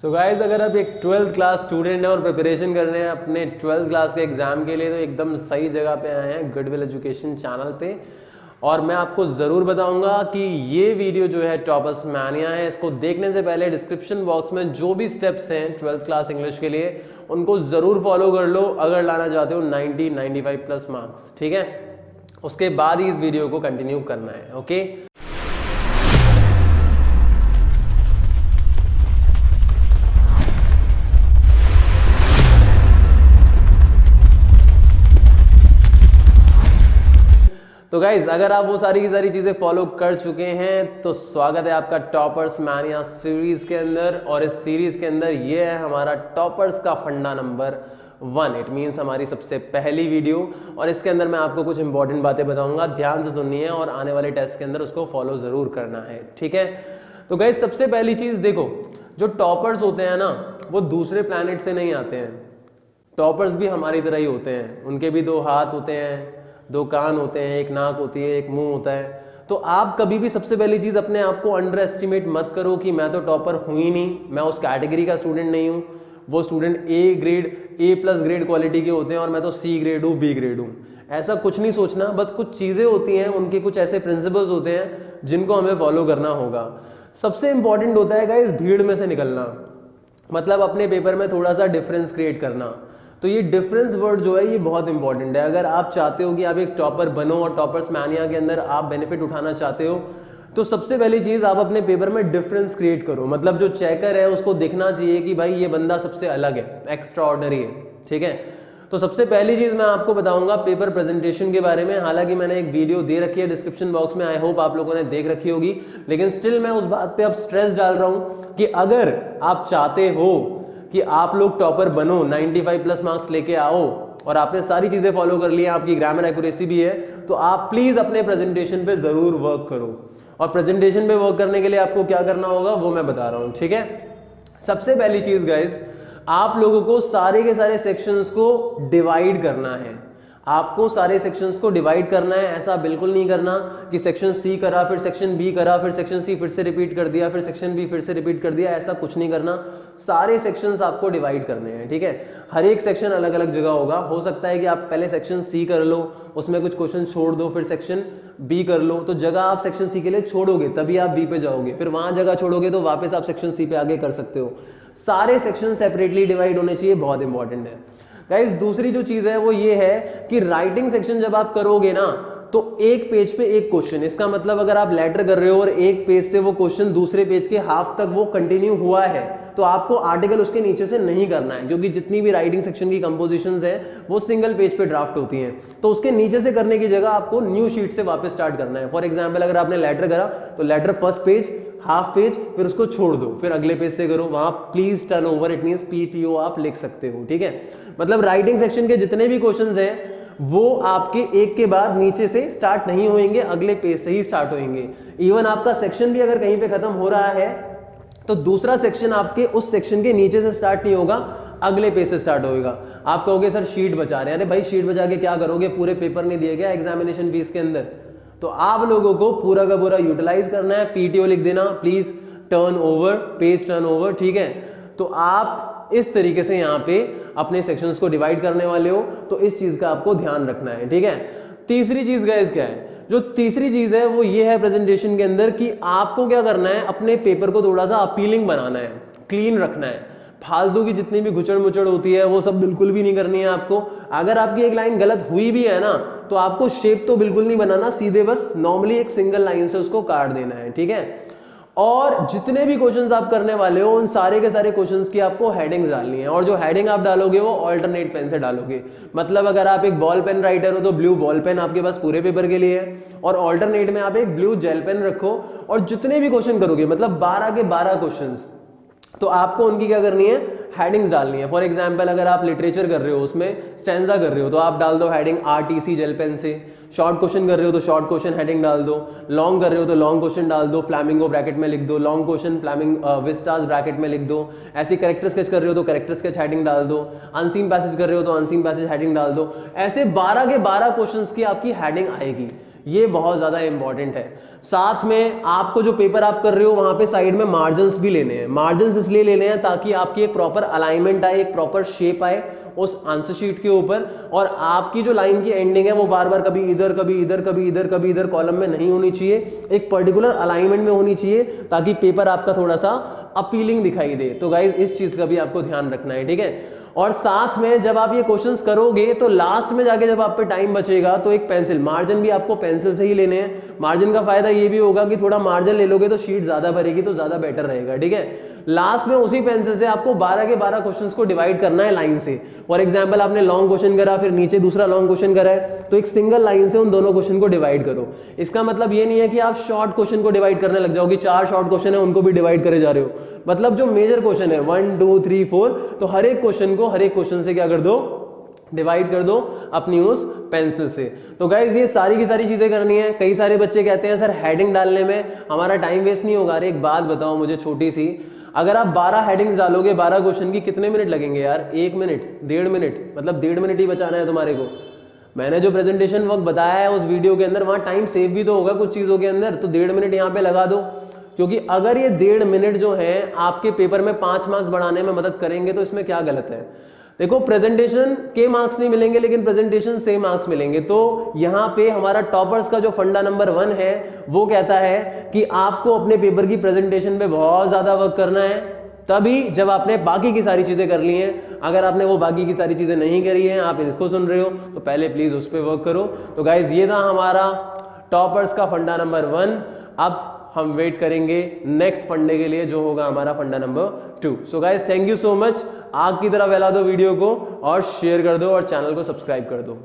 So guys, अगर आप एक 12th क्लास स्टूडेंट हैं और प्रिपरेशन कर रहे हैं अपने 12th क्लास के एग्जाम के लिए, तो एकदम सही जगह पे आए हैं गुडविल एजुकेशन चैनल पे। और मैं आपको ज़रूर बताऊंगा कि ये वीडियो जो है टॉपर्स मैनिया है, इसको देखने से पहले डिस्क्रिप्शन बॉक्स में जो भी स्टेप्स हैं 12th क्लास इंग्लिश के लिए उनको ज़रूर फॉलो कर लो अगर लाना चाहते हो 90-95 प्लस मार्क्स। ठीक है, उसके बाद ही इस वीडियो को कंटिन्यू करना है। ओके, तो गाइज, अगर आप वो सारी की सारी चीजें फॉलो कर चुके हैं तो स्वागत है आपका टॉपर्स मैनिया सीरीज के अंदर। और इस सीरीज के अंदर ये है हमारा टॉपर्स का फंडा नंबर 1। इट मीन्स हमारी सबसे पहली वीडियो, और इसके अंदर मैं आपको कुछ इंपॉर्टेंट बातें बताऊंगा, ध्यान से सुननी है और आने वाले टेस्ट के अंदर उसको फॉलो जरूर करना है। ठीक है, तो गाइज सबसे पहली चीज देखो, जो टॉपर्स होते हैं ना वो दूसरे प्लैनेट से नहीं आते हैं। टॉपर्स भी हमारी तरह ही होते हैं, उनके भी 2 हाथ होते हैं, 2 कान होते हैं, 1 नाक होती है, 1 मुंह होता है। तो आप कभी भी सबसे पहली चीज अपने आप को अंडर एस्टिमेट मत करो कि मैं तो टॉपर हूं ही नहीं, मैं उस कैटेगरी का स्टूडेंट नहीं हूं। वो student A grade, A+ grade quality के होते हैं और मैं तो C ग्रेड हूं, B ग्रेड हूं। ऐसा कुछ नहीं सोचना। बस कुछ चीजें होती हैं, उनके कुछ ऐसे प्रिंसिपल्स होते हैं जिनको हमें फॉलो करना होगा। सबसे इंपॉर्टेंट होता है गाइस भीड़ में से निकलना, मतलब अपने पेपर में थोड़ा सा डिफरेंस क्रिएट करना। तो ये डिफरेंस वर्ड जो है ये बहुत इंपॉर्टेंट है। अगर आप चाहते हो कि आप एक टॉपर बनो और टॉपर्स मैनिया के अंदर आप बेनिफिट उठाना चाहते हो, तो सबसे पहली चीज आप अपने पेपर में डिफरेंस क्रिएट करो। मतलब जो चेकर है उसको देखना चाहिए कि भाई ये बंदा सबसे अलग है, एक्स्ट्रा ऑर्डिनरी है। ठीक है, तो सबसे पहली चीज मैं आपको बताऊंगा पेपर प्रेजेंटेशन के बारे में। हालांकि मैंने एक वीडियो दे रखी है डिस्क्रिप्शन बॉक्स में, आई होप आप लोगों ने देख रखी होगी, लेकिन स्टिल मैं उस बात पे अब स्ट्रेस डाल रहा हूं कि अगर आप चाहते हो कि आप लोग टॉपर बनो, 95 प्लस मार्क्स लेके आओ और आपने सारी चीजें फॉलो कर ली है, आपकी ग्रामर एक्यूरेसी भी है, तो आप प्लीज अपने प्रेजेंटेशन पे जरूर वर्क करो। और प्रेजेंटेशन पे वर्क करने के लिए आपको क्या करना होगा वो मैं बता रहा हूं। ठीक है, सबसे पहली चीज गाइज, आप लोगों को सारे के सारे सेक्शंस को डिवाइड करना है। आपको सारे सेक्शंस को डिवाइड करना है। ऐसा बिल्कुल नहीं करना कि सेक्शन सी करा, फिर सेक्शन बी करा, फिर सेक्शन सी फिर से रिपीट कर दिया, फिर सेक्शन बी फिर से रिपीट कर दिया। ऐसा कुछ नहीं करना। सारे सेक्शंस आपको डिवाइड करने हैं। ठीक है, हर एक सेक्शन अलग अलग जगह होगा। हो सकता है कि आप पहले सेक्शन सी कर लो, उसमें कुछ क्वेश्चन छोड़ दो, फिर सेक्शन बी कर लो। तो जगह आप सेक्शन सी के लिए छोड़ोगे तभी आप बी पे जाओगे, फिर वहां जगह छोड़ोगे तो वापस आप सेक्शन सी पे आगे कर सकते हो। सारे सेक्शन सेपरेटली डिवाइड होने चाहिए, बहुत इंपॉर्टेंट है गाइस। दूसरी जो चीज है वो ये है कि राइटिंग सेक्शन जब आप करोगे ना तो एक पेज पे एक क्वेश्चन। इसका मतलब अगर आप लेटर कर रहे हो और एक पेज से वो क्वेश्चन दूसरे पेज के हाफ तक वो कंटिन्यू हुआ है, तो आपको आर्टिकल उसके नीचे से नहीं करना है, क्योंकि जितनी भी राइटिंग सेक्शन की कंपोजिशंस है वो सिंगल पेज पे ड्राफ्ट होती हैं। तो उसके नीचे से करने की जगह आपको न्यू शीट से वापस स्टार्ट करना है। फॉर एग्जाम्पल, अगर आपने लेटर करा तो letter first page, half page, फिर उसको छोड़ दो, फिर अगले पेज से करो। वहां please turn over, it means PTO आप लिख सकते हो। ठीक है, मतलब राइटिंग सेक्शन के जितने भी क्वेश्चंस हैं वो आपके एक के बाद नीचे से स्टार्ट नहीं होंगे, अगले पेज से ही स्टार्ट होंगे। इवन आपका सेक्शन भी अगर कहीं पे खत्म हो रहा है तो दूसरा सेक्शन आपके उस सेक्शन के नीचे से स्टार्ट नहीं होगा, अगले पेज से स्टार्ट होगा। आप कहोगे सर शीट बचा रहे हैं। अरे भाई, शीट बचा के क्या करोगे? पूरे पेपर नहीं दिए गया एग्जामिनेशन फीस के अंदर। तो आप लोगों को पूरा का पूरा यूटिलाइज करना है। PTO लिख देना, please turn over, page turn over. ठीक है, तो आप इस तरीके से यहाँ पे अपने सेक्शंस को डिवाइड करने वाले हो, तो इस चीज का आपको ध्यान रखना है। ठीक है, तीसरी चीज गाइस क्या है? जो तीसरी चीज है वो ये है प्रेजेंटेशन के अंदर कि आपको क्या करना है, अपने पेपर को थोड़ा सा अपीलिंग बनाना है, क्लीन रखना है। फालतू की जितनी भी घुचड़ मुचड़ होती है वो सब बिल्कुल भी नहीं करनी है आपको। अगर आपकी एक लाइन गलत हुई भी है ना तो आपको शेप तो बिल्कुल नहीं बनाना, सीधे बस नॉर्मली एक सिंगल लाइन से उसको काट देना है। ठीक है, और जितने भी क्वेश्चंस आप करने वाले हो उन सारे के सारे क्वेश्चंस की आपको हेडिंग्स डालनी है, और जो हेडिंग आप डालोगे वो ऑल्टरनेट पेन से डालोगे। मतलब अगर आप एक बॉल पेन राइटर हो तो ब्लू बॉल पेन आपके पास पूरे पेपर के लिए है, और ऑल्टरनेट में आप एक ब्लू जेल पेन रखो। और जितने भी क्वेश्चन करोगे, मतलब 12 के 12 क्वेश्चंस, तो आपको उनकी क्या करनी है, हेडिंग्स डालनी है। फॉर एग्जाम्पल, अगर आप लिटरेचर कर रहे हो, उसमें स्टैंजा कर रहे हो, तो आप डाल दो हेडिंग RTC जेल पेन से। शॉर्ट क्वेश्चन कर रहे हो तो शॉर्ट क्वेश्चन हेडिंग डाल दो। लॉन्ग कर रहे हो तो लॉन्ग क्वेश्चन डाल दो, फ्लैमिंगो ब्रैकेट में लिख दो। Long question Fleming Vistas bracket में लिख दो। ऐसे करेक्टर स्केच कर रहे हो तो करेक्टर स्केच हेडिंग डाल दो। अनसीन पैसेज कर रहे हो तो अनसीन पैसेज हेडिंग डाल दो। ऐसे 12 के 12 क्वेश्चंस की आपकी हेडिंग आएगी। ये बहुत ज्यादा इंपॉर्टेंट है। साथ में आपको जो पेपर आप कर रहे हो वहां पे साइड में मार्जिन्स भी लेने हैं। मार्जिन्स इसलिए लेने हैं ताकि आपकी एक प्रॉपर अलाइनमेंट आए, एक प्रॉपर शेप आए उस आंसर शीट के ऊपर, और आपकी जो लाइन की एंडिंग है वो बार बार कभी इधर कभी इधर कभी इधर कभी इधर कॉलम में नहीं होनी चाहिए, एक पर्टिकुलर अलाइनमेंट में होनी चाहिए ताकि पेपर आपका थोड़ा सा अपीलिंग दिखाई दे। तो गाइज इस चीज का भी आपको ध्यान रखना है, ठीक है। और साथ में जब आप ये क्वेश्चंस करोगे तो लास्ट में जाके जब आप पे टाइम बचेगा तो एक पेंसिल, मार्जिन भी आपको पेंसिल से ही लेने हैं। मार्जिन का फायदा ये भी होगा कि थोड़ा मार्जिन ले लोगे तो शीट ज्यादा भरेगी तो ज्यादा बेटर रहेगा, ठीक है। लास्ट में उसी पेंसिल से आपको 12 के 12 क्वेश्चंस को डिवाइड करना है लाइन से। फॉर एग्जांपल आपने लॉन्ग क्वेश्चन करा, फिर नीचे दूसरा लॉन्ग क्वेश्चन करा है, तो एक सिंगल लाइन से उन दोनों क्वेश्चन को डिवाइड करो। इसका मतलब ये नहीं है कि आप शॉर्ट क्वेश्चन को डिवाइड करने लग जाओगे, 4 शॉर्ट क्वेश्चन है उनको भी डिवाइड करे जा रहे हो। मतलब जो मेजर क्वेश्चन है 1 2 3 4, तो हर एक क्वेश्चन से क्या कर दो, डिवाइड कर दो अपनी उस पेंसिल से। तो गाइज ये सारी की सारी चीजें करनी है। कई सारे बच्चे कहते हैं सर हेडिंग डालने में हमारा टाइम वेस्ट नहीं होगा। अरे एक बात बताओ मुझे छोटी सी, अगर आप 12 हेडिंग्स डालोगे 12 क्वेश्चन की, कितने मिनट लगेंगे यार? 1 मिनट, 1.5 मिनट, मतलब 1.5 मिनट ही बचाना है तुम्हारे को। मैंने जो प्रेजेंटेशन वर्क बताया है उस वीडियो के अंदर, वहां टाइम सेव भी तो होगा कुछ चीजों के अंदर, तो 1.5 मिनट यहाँ पे लगा दो। क्योंकि अगर ये 1.5 मिनट जो है आपके पेपर में 5 मार्क्स बढ़ाने में मदद करेंगे तो इसमें क्या गलत है? देखो प्रेजेंटेशन के मार्क्स नहीं मिलेंगे लेकिन प्रेजेंटेशन से मार्क्स मिलेंगे। तो यहाँ पे हमारा टॉपर्स का जो फंडा नंबर 1 है वो कहता है कि आपको अपने पेपर की प्रेजेंटेशन पे बहुत ज्यादा वर्क करना है, तभी जब आपने बाकी की सारी चीजें कर ली हैं। अगर आपने वो बाकी की सारी चीजें नहीं करी हैं, आप इसको सुन रहे हो, तो पहले प्लीज उस पर वर्क करो। तो गाइज ये था हमारा टॉपर्स का फंडा नंबर 1। अब हम वेट करेंगे नेक्स्ट फंडे के लिए जो होगा हमारा फंडा number 2। So guys thank you so much. आग की तरह फैला दो वीडियो को और शेयर कर दो और चैनल को सब्सक्राइब कर दो।